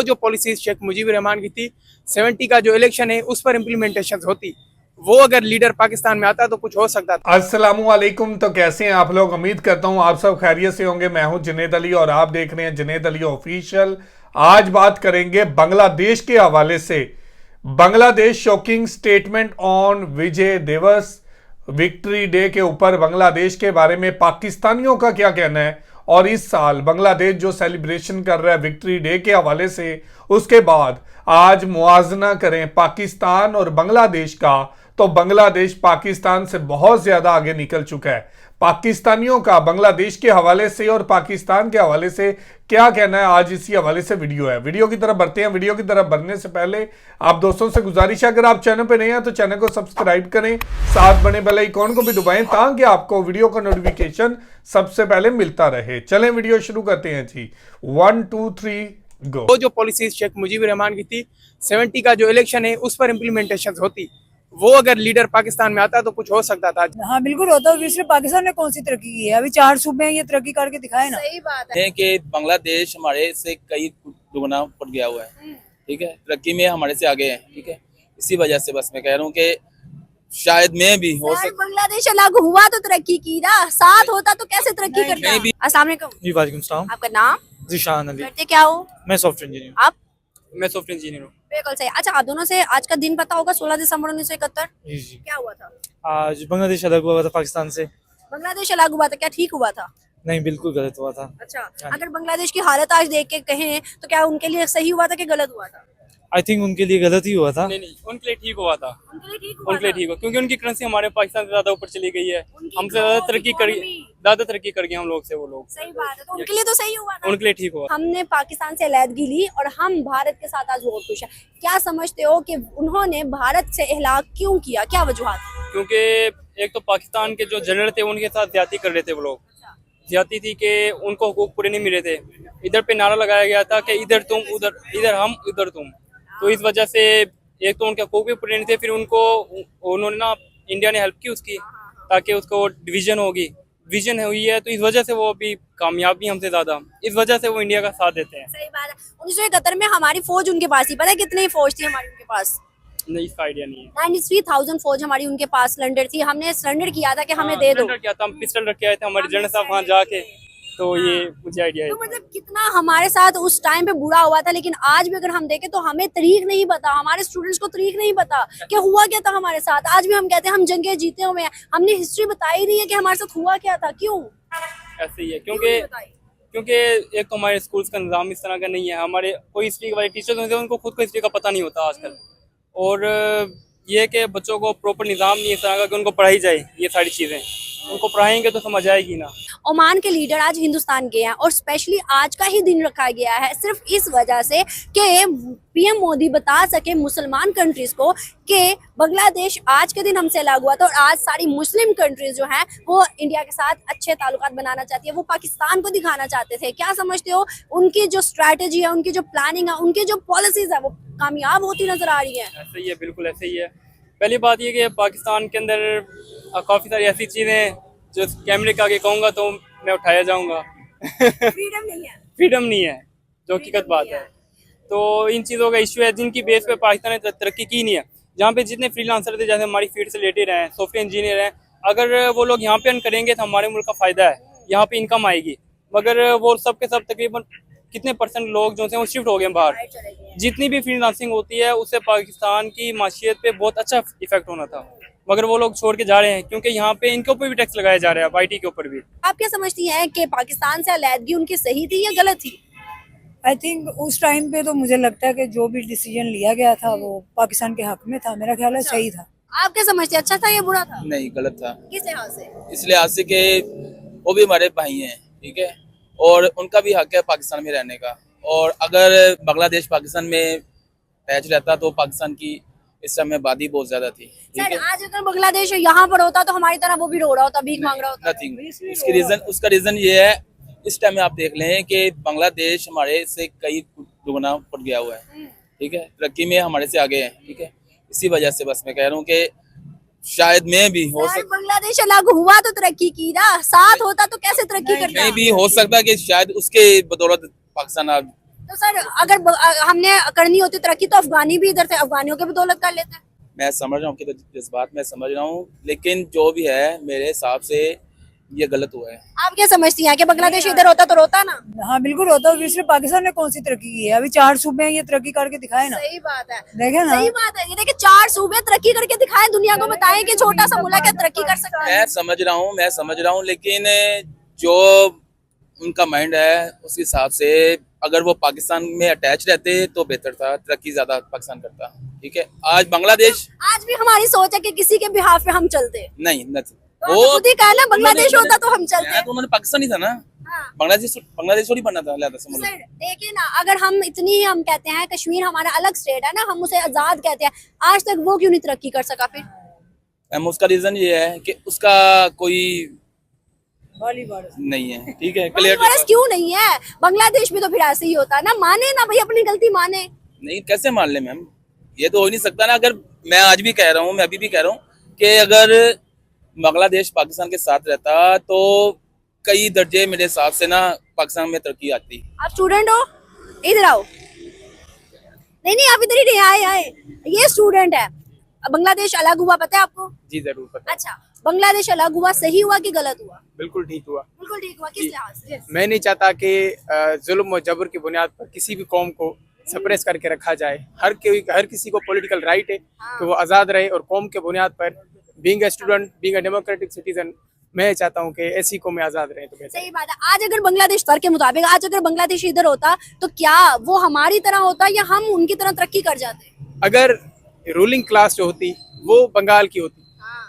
जो पॉलिसीज शेख मुजीबुर रहमान की थी 70 का जो इलेक्शन है उस पर इम्प्लीमेंटेशन होती, वो अगर लीडर पाकिस्तान में आता तो कुछ हो सकता था। अस्सलामुअलैकुम। तो कैसे हैं आप लोग? उम्मीद करता हूं आप सब खैरियत से होंगे। मैं हूं जुनैद अली और आप देख रहे हैं जुनैद अली ऑफिशियल। आज बात करेंगे बांग्लादेश के हवाले से। बांग्लादेश शॉकिंग स्टेटमेंट ऑन विजय दिवस, विक्ट्री डे के ऊपर बांग्लादेश के बारे में पाकिस्तानियों का क्या कहना है, और इस साल बांग्लादेश जो सेलिब्रेशन कर रहा है विक्ट्री डे के हवाले से, उसके बाद आज मुआजना करें पाकिस्तान और बांग्लादेश का, तो बांग्लादेश पाकिस्तान से बहुत ज्यादा आगे निकल चुका है। पाकिस्तानियों का बांग्लादेश के हवाले से और पाकिस्तान के हवाले से क्या कहना है, आज इसी हवाले से वीडियो है। वीडियो की तरफ बढ़ते हैं। वीडियो की तरफ बढ़ने से पहले आप दोस्तों से गुजारिश है, अगर आप चैनल पे नए हैं तो चैनल को सब्सक्राइब करें, साथ बने बेल आइकॉन को भी दबाएं ताकि आपको वीडियो का नोटिफिकेशन सबसे पहले मिलता रहे। चलें वीडियो शुरू करते हैं जी। 1 2 3 गो। वो जो पॉलिसीज शेख मुजीबुर रहमान की थी 70 का जो इलेक्शन है उस पर इम्प्लीमेंटेशन होती, वो अगर लीडर पाकिस्तान में आता तो कुछ हो सकता था। हाँ बिल्कुल होता है। सिर्फ पाकिस्तान ने कौन सी तरक्की की है? अभी 4 सूबे हैं, ये तरक्की करके दिखाए ना। सही बात है कि बांग्लादेश हमारे से कई दुगना पड़ गया हुआ है। ठीक है, तरक्की में हमारे से आगे है। ठीक है, इसी वजह से बस मैं कह रहा हूँ कि शायद मैं भी हो सकता। बांग्लादेश अलग हुआ तो तरक्की की ना, साथ होता तो कैसे तरक्की करता। अस्सलाम वालेकुम। जी वालेकुम सलाम। आपका नाम? ज़ीशान अली। करते क्या हो? मैं सॉफ्टवेयर इंजीनियर। आप? मैं सॉफ्टवेयर इंजीनियर हूँ। बिल्कुल सही। अच्छा, आप दोनों से आज का दिन पता होगा, 16 दिसंबर 1971। जी जी। क्या हुआ था? आज बांग्लादेश अलग हुआ था पाकिस्तान से। बांग्लादेश अलग हुआ था, क्या ठीक हुआ था? नहीं, बिल्कुल गलत हुआ था। अच्छा, अगर बांग्लादेश की हालत आज देख के कहें तो क्या उनके लिए सही हुआ था कि गलत हुआ था? आई थिंक उनके लिए गलत ही हुआ था। नहीं, उनके लिए ठीक हुआ था। उनके लिए ठीक हुआ उनके लिए था। ठीक हुआ क्योंकि उनकी करेंसी हमारे पाकिस्तान से ज्यादा ऊपर चली गई है। उनकी हमसे ज्यादा growth, तरक्की कर economy। ज्यादा तरक्की कर गए हम लोग से वो लोग। सही बात है, तो उनके लिए तो सही हुआ था। उनके लिए ठीक हुआ। हमने पाकिस्तान से अलहदगी ली और हम भारत के साथ आज बहुत खुश हैं। क्या समझते हो कि उन्होंने भारत से इहलाक क्यों किया? क्या वजूहत? क्योंकि एक तो पाकिस्तान के जो जनरल थे उनके साथ ज्यादती कर रहे थे वो लोग। ज्यादती थी कि उनको हुकूक पूरे नहीं मिल रहे थे। इधर पे नारा लगाया गया था कि इधर तुम उधर, इधर हम उधर तुम। तो इस वजह से एक तो उनके हुकूक भी पूरे नहीं थे, फिर उन्होंने ना इंडिया ने हेल्प की उसकी, ताकि उसको डिवीजन विजन हुई है। तो इस वजह से वो अभी कामयाब भी हमसे ज्यादा, इस वजह से वो इंडिया का साथ देते हैं। सही बात है। 1971 में हमारी फौज उनके पास ही, पता है कितनी फौज थी हमारी उनके पास? नहीं, इसका आइडिया नहीं है। 93,000 फौज हमारी उनके पास सरेंडर थी। हमने सरेंडर किया था कि हमें दे दो। सरेंडर किया था, हम पिस्टल रख के आए थे हमारे जनरल साहब वहाँ जाके। तो ये मुझे आइडिया है। तो मतलब कितना हमारे साथ उस टाइम पे बुरा हुआ था, लेकिन आज भी अगर हम देखें तो हमें तारीख नहीं पता, हमारे स्टूडेंट्स को तारीख नहीं पता कि हुआ क्या था हमारे साथ। आज भी हम कहते हैं हम जंगें जीते हुए हैं, हमने हिस्ट्री बताई नहीं है कि हमारे साथ हुआ क्या था। क्यों ऐसे ही है क्योंकि एक तो हमारे स्कूल्स का निज़ाम इस तरह का नहीं है। हमारे कोई हिस्ट्री वाले टीचर्स होते हैं उनको खुद को हिस्ट्री का पता नहीं होता आजकल। और ये है कि बच्चों को प्रॉपर निज़ाम नहीं इस तरह का कि उनको पढ़ाई जाए ये सारी चीज़ें। उनको पढ़ाएंगे तो समझ आएगी ना। ओमान के लीडर आज हिंदुस्तान गए हैं और स्पेशली आज का ही दिन रखा गया है सिर्फ इस वजह से कि पीएम मोदी बता सके मुसलमान कंट्रीज को कि बांग्लादेश आज के दिन हमसे अलग हुआ था और आज सारी मुस्लिम कंट्रीज जो हैं वो इंडिया के साथ अच्छे ताल्लुकात बनाना चाहती है। वो पाकिस्तान को दिखाना चाहते थे। क्या समझते हो, उनकी जो स्ट्रैटेजी है, उनकी जो प्लानिंग है, उनकी जो पॉलिसीज है वो कामयाब होती नजर आ रही है? ऐसे ही है, बिल्कुल ऐसे ही है। पहली बात ये कि पाकिस्तान के अंदर काफ़ी सारी ऐसी चीज़ें जो कैमरे के आगे कहूँगा तो मैं उठाया जाऊँगा। फ्रीडम नहीं है। फ्रीडम नहीं है, जो हकीकत बात है। तो इन चीज़ों का इशू है जिनकी बेस पे पाकिस्तान ने तरक्की की नहीं है। जहाँ पे जितने फ्रीलांसर थे, जैसे हमारी फील्ड से रिलेटेड हैं, सॉफ्टवेयर इंजीनियर हैं, अगर वो लोग यहाँ पे अर्न करेंगे तो हमारे मुल्क का फ़ायदा है, यहाँ पे इनकम आएगी। मगर वो सब के सब तकरीबन कितने % लोग जो हैं वो शिफ्ट हो गए बाहर। जितनी भी फ्रीलांसिंग होती है उससे पाकिस्तान की माशियत पे बहुत अच्छा इफेक्ट होना था, मगर वो लोग छोड़ के जा रहे हैं क्योंकि यहाँ पे इनके ऊपर भी टैक्स लगाया जा रहा है, IT के ऊपर भी। आप क्या समझती हैं कि पाकिस्तान से अलहदगी उनकी सही थी या गलत थी? आई थिंक उस टाइम पे तो मुझे लगता है कि जो भी डिसीजन लिया गया था वो पाकिस्तान के हक में था। मेरा ख्याल है सही था। आप क्या समझते हैं, अच्छा था या बुरा था? नहीं, गलत था। किस लिहाज से? इस लिहाज से कि वो भी हमारे भाई हैं, ठीक है, और उनका भी हक है पाकिस्तान में रहने का। और अगर बांग्लादेश पाकिस्तान में पैच रहता तो पाकिस्तान की इस समय आबादी बहुत ज्यादा थी। सर, आज अगर बांग्लादेश यहाँ पर होता तो हमारी तरह वो भी रो रहा होता, भीख मांग रहा होता। नथिंग। उसका रीजन ये है, इस टाइम में आप देख लें कि बांग्लादेश हमारे से कई दुगना पड़ गया हुआ है। ठीक है, तरक्की में हमारे से आगे है। ठीक है, इसी वजह से बस मैं कह रहा हूँ कि शायद मैं भी हो सकता। बांग्लादेश अलग हुआ तो तरक्की की ना, साथ होता तो कैसे तरक्की करता? मैं भी हो सकता कि शायद उसके बदौलत पाकिस्तान तो सर अगर हमने करनी होती तरक्की तो अफगानी भी इधर से अफगानियों के भी दौलत कर लेते हैं। मैं समझ रहा हूँ कि जज्बात मैं समझ रहा हूँ, लेकिन जो भी है मेरे हिसाब से ये गलत हुआ है। आप क्या समझती हैं कि बांग्लादेश इधर होता तो रोता ना? हाँ बिल्कुल होता है। सिर्फ पाकिस्तान ने कौन सी तरक्की की है? अभी 4 सूबे हैं, ये तरक्की करके दिखाए ना। सही बात है, देखे ना। सही बात है। ये देखिए 4 सूबे तरक्की करके दिखाए, दुनिया को बताएं कि छोटा सा मुल्क है तरक्की कर सकता है। मैं समझ रहा हूँ, लेकिन जो उनका माइंड है उस हिसाब से अगर वो पाकिस्तान में अटैच रहते तो बेहतर था, तरक्की ज्यादा पाकिस्तान करता। ठीक है, आज बांग्लादेश आज भी हमारी सोच है कि किसी के बिहाफ पे हम चलते। नहीं तो वो खुद ही कहा ना, बांग्लादेश होता तो हम चलते। तो उन्होंने पाकिस्तानी था ना, हाँ। बांग्लादेश थोड़ी बनना था लिहाजा से मुल्क। सर देखिए ना, अगर हम इतनी ही हम कहते हैं कश्मीर हमारा अलग स्टेट है ना, हम उसे आजाद कहते हैं, आज तक वो क्यों नहीं तरक्की कर सका? फिर मैम उसका रीजन ये है कि उसका कोई बॉलीवुड नहीं है। ठीक है, बस क्यों नहीं है? बांग्लादेश में तो फिर ऐसे ही होता है ना, माने ना भाई, अपनी गलती माने। नहीं, कैसे मान ले मैम, ये तो हो ही नहीं सकता ना। अगर मैं आज भी कह रहा हूँ, मैं अभी भी कह रहा हूँ कि अगर बांग्लादेश पाकिस्तान के साथ रहता तो कई दर्जे मेरे हिसाब से ना पाकिस्तान में तरक्की आती। आप स्टूडेंट हो, इधर आओ। नहीं आप इधर ही आए। ये स्टूडेंट है। बांग्लादेश अलग हुआ, पता है आपको? जी जरूर पता है। अच्छा, बांग्लादेश अलग हुआ सही हुआ कि गलत हुआ? बिल्कुल ठीक हुआ। बिल्कुल ठीक हुआ। किस लिहाज से? मैं नहीं चाहता कि जुल्म और जबर की बुनियाद पर किसी भी कौम को सप्रेस करके रखा जाए। हर किसी को पॉलिटिकल राइट है कि वो आज़ाद रहे, और कौम के बुनियाद पर being a student, being a democratic citizen, मैं चाहता हूँ कि ऐसी कौमें आज़ाद रहें तो बेहतर। सही बात है। आज अगर बांग्लादेश तर्क के मुताबिक आज अगर बांग्लादेश इधर होता तो क्या वो हमारी तरह होता या हम उनकी तरह तरक्की कर जाते? अगर रूलिंग क्लास जो होती वो बंगाल की होती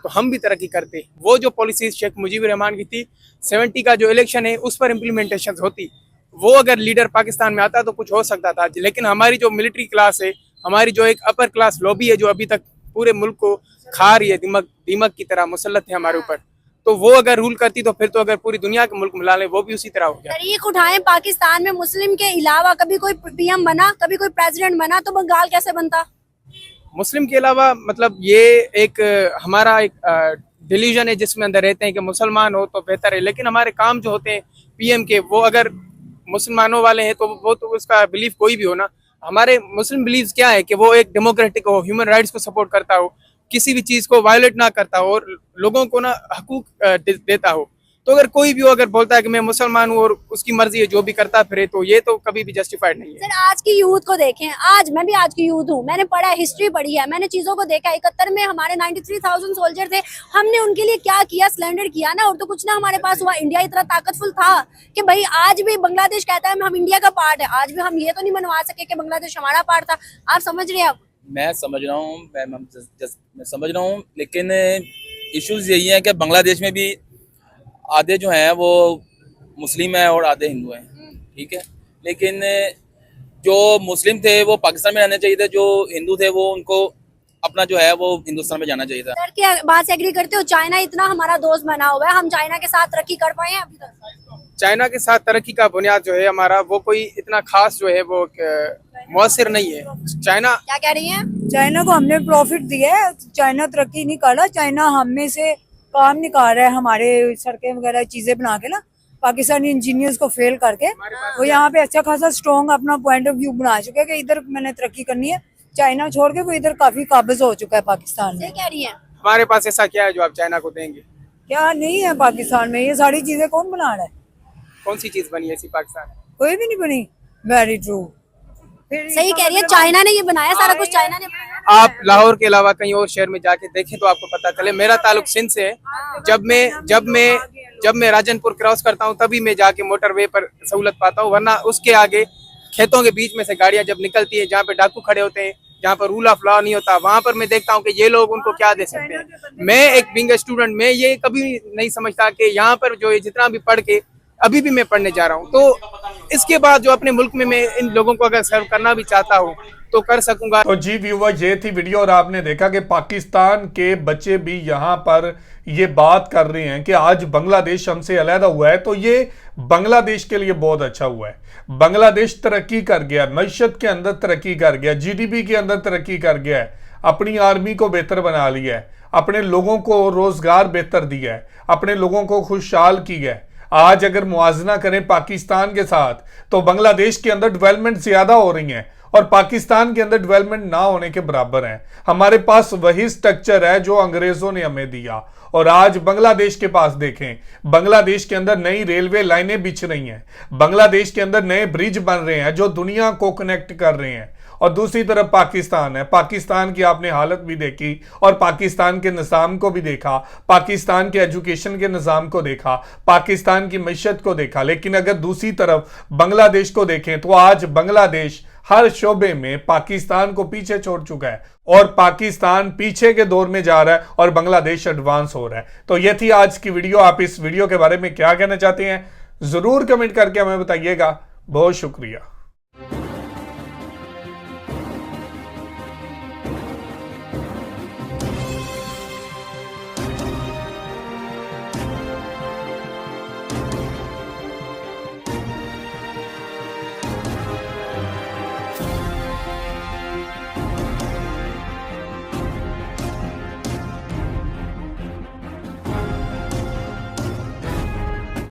तो हम भी तरक्की करते। वो जो पॉलिसीज शेख मुजीबुर रहमान की थी, 70 का जो इलेक्शन है उस पर इम्प्लीमेंटेशन होती, वो अगर लीडर पाकिस्तान में आता तो कुछ हो सकता था। लेकिन हमारी जो मिलिट्री क्लास है, हमारी जो एक अपर क्लास लॉबी है जो अभी तक पूरे मुल्क को खा रही है, दीमक की तरह मुसल्लत है हमारे ऊपर, तो वो अगर रूल करती तो फिर तो अगर पूरी दुनिया के मुल्क मिला लें वो भी उसी तरह हो जाए। तरीक उठाएं, पाकिस्तान में मुस्लिम के अलावा कभी कोई पीएम बना, कभी कोई प्रेसिडेंट बना, तो बंगाल कैसे बनता? मुस्लिम के अलावा मतलब ये एक हमारा एक डिलीजन है जिसमें अंदर रहते हैं कि मुसलमान हो तो बेहतर है, लेकिन हमारे काम जो होते हैं पीएम के वो अगर मुसलमानों वाले हैं तो वो तो उसका बिलीफ कोई भी हो ना। हमारे मुस्लिम बिलीव्स क्या है कि वो एक डेमोक्रेटिक हो, ह्यूमन राइट्स को सपोर्ट करता हो, किसी भी चीज़ को वायलेट ना करता हो और लोगों को ना हकूक देता हो। तो अगर कोई भी अगर बोलता है कि मैं मुसलमान हूँ और उसकी मर्जी है जो भी करता फिरे, तो ये तो कभी भी जस्टिफाइड नहीं है। सर आज की यूथ को देखें, आज मैं भी आज की यूथ हूँ, मैंने पढ़ा है, हिस्ट्री पढ़ी है, मैंने चीजों को देखा। 71 में हमारे 93,000 सोल्जर थे, हमने उनके लिए क्या किया? सिलेंडर किया ना, और तो कुछ ना हमारे पास हुआ। इंडिया इतना ताकतफुल था कि भाई आज भी बांग्लादेश कहता है हम इंडिया का पार्ट है, आज भी हम ये तो नहीं मनवा सके कि बांग्लादेश हमारा पार्ट था। आप समझ रहे हैं? आप मैं समझ रहा हूँ, मैं समझ रहा हूँ, लेकिन इश्यूज यही है कि बांग्लादेश में भी आधे जो हैं वो मुस्लिम हैं और आधे हिंदू हैं। ठीक है, लेकिन जो मुस्लिम थे वो पाकिस्तान में रहने चाहिए थे, जो हिंदू थे वो उनको अपना जो है वो हिंदुस्तान में जाना चाहिए था। सर क्या बात से एग्री करते हो? चाइना इतना हमारा दोस्त बना हुआ है, हम चाइना के साथ तरक्की कर पाए हैं अभी तक? चाइना के साथ तरक्की का बुनियाद जो है हमारा वो कोई इतना खास जो है वो मुअस्सिर नहीं है। चाइना क्या कह रही है? चाइना को हमने प्रॉफिट दिया है, चाइना तरक्की नहीं कर रहा। चाइना हम में से काम निकाल रहा है, हमारे सड़कें वगैरह चीजें बना के ना, पाकिस्तानी इंजीनियर्स को फेल करके वो यहाँ पे अच्छा खासा स्ट्रॉन्ग अपना पॉइंट ऑफ व्यू बना चुके हैं कि इधर मैंने तरक्की करनी है। चाइना छोड़ के वो इधर काफी काबिज हो चुका है पाकिस्तान में। कह रही है हमारे पास ऐसा क्या है जो आप चाइना को देंगे? क्या नहीं है पाकिस्तान में? ये सारी चीजें कौन बना रहा है? कौन सी चीज बनी ऐसी पाकिस्तान? कोई भी नहीं बनी। Very true. सही कह रही है, चाइना ने ये बनाया, सारा कुछ चाइना ने बनाया। आप लाहौर के अलावा कहीं और शहर में जाके देखें तो आपको पता चले। मेरा ताल्लुक सिंध से है। जब मैं राजनपुर क्रॉस करता हूँ तभी मैं जाके मोटरवे पर सहूलत पाता हूँ, वरना उसके आगे खेतों के बीच में से गाड़ियां जब निकलती है, जहाँ पे डाकू खड़े होते हैं, जहाँ पर रूल ऑफ लॉ नहीं होता, वहां पर मैं देखता हूँ कि ये लोग उनको क्या दे सकते हैं। मैं एक बीइंग स्टूडेंट में ये कभी नहीं समझता कि यहाँ पर जो है जितना भी पढ़ के अभी भी मैं पढ़ने जा रहा हूँ, तो इसके बाद जो अपने मुल्क में मैं इन लोगों को अगर सर्व करना भी चाहता हूँ तो कर सकूंगा। तो जी व्यूअर, ये थी वीडियो और आपने देखा कि पाकिस्तान के बच्चे भी यहाँ पर ये बात कर रहे हैं कि आज बांग्लादेश हमसे अलहदा हुआ है तो ये बांग्लादेश के लिए बहुत अच्छा हुआ है। बांग्लादेश तरक्की कर गया, मईशत के अंदर तरक्की कर गया, जीडीपी के अंदर तरक्की कर गया है, अपनी आर्मी को बेहतर बना लिया है, अपने लोगों को रोजगार बेहतर दिया है, अपने लोगों को खुशहाल किया है, आज अगर मुआवजा करें पाकिस्तान के साथ तो बांग्लादेश के अंदर डेवलपमेंट ज्यादा हो रही है और पाकिस्तान के अंदर डेवलपमेंट ना होने के बराबर है। हमारे पास वही स्ट्रक्चर है जो अंग्रेजों ने हमें दिया। और आज बांग्लादेश के पास देखें, बांग्लादेश के अंदर नई रेलवे लाइनें बिछ रही हैं, बांग्लादेश के अंदर नए ब्रिज बन रहे हैं जो दुनिया को कनेक्ट कर रहे हैं। और दूसरी तरफ पाकिस्तान है, पाकिस्तान की आपने हालत भी देखी और पाकिस्तान के निज़ाम को भी देखा, पाकिस्तान के एजुकेशन के निज़ाम को देखा, पाकिस्तान की मईशत को देखा। लेकिन अगर दूसरी तरफ बांग्लादेश को देखें तो आज बांग्लादेश हर शोबे में पाकिस्तान को पीछे छोड़ चुका है और पाकिस्तान पीछे के दौर में जा रहा है और बांग्लादेश एडवांस हो रहा है। तो ये थी आज की वीडियो। आप इस वीडियो के बारे में क्या कहना चाहते हैं जरूर कमेंट करके हमें बताइएगा। बहुत शुक्रिया।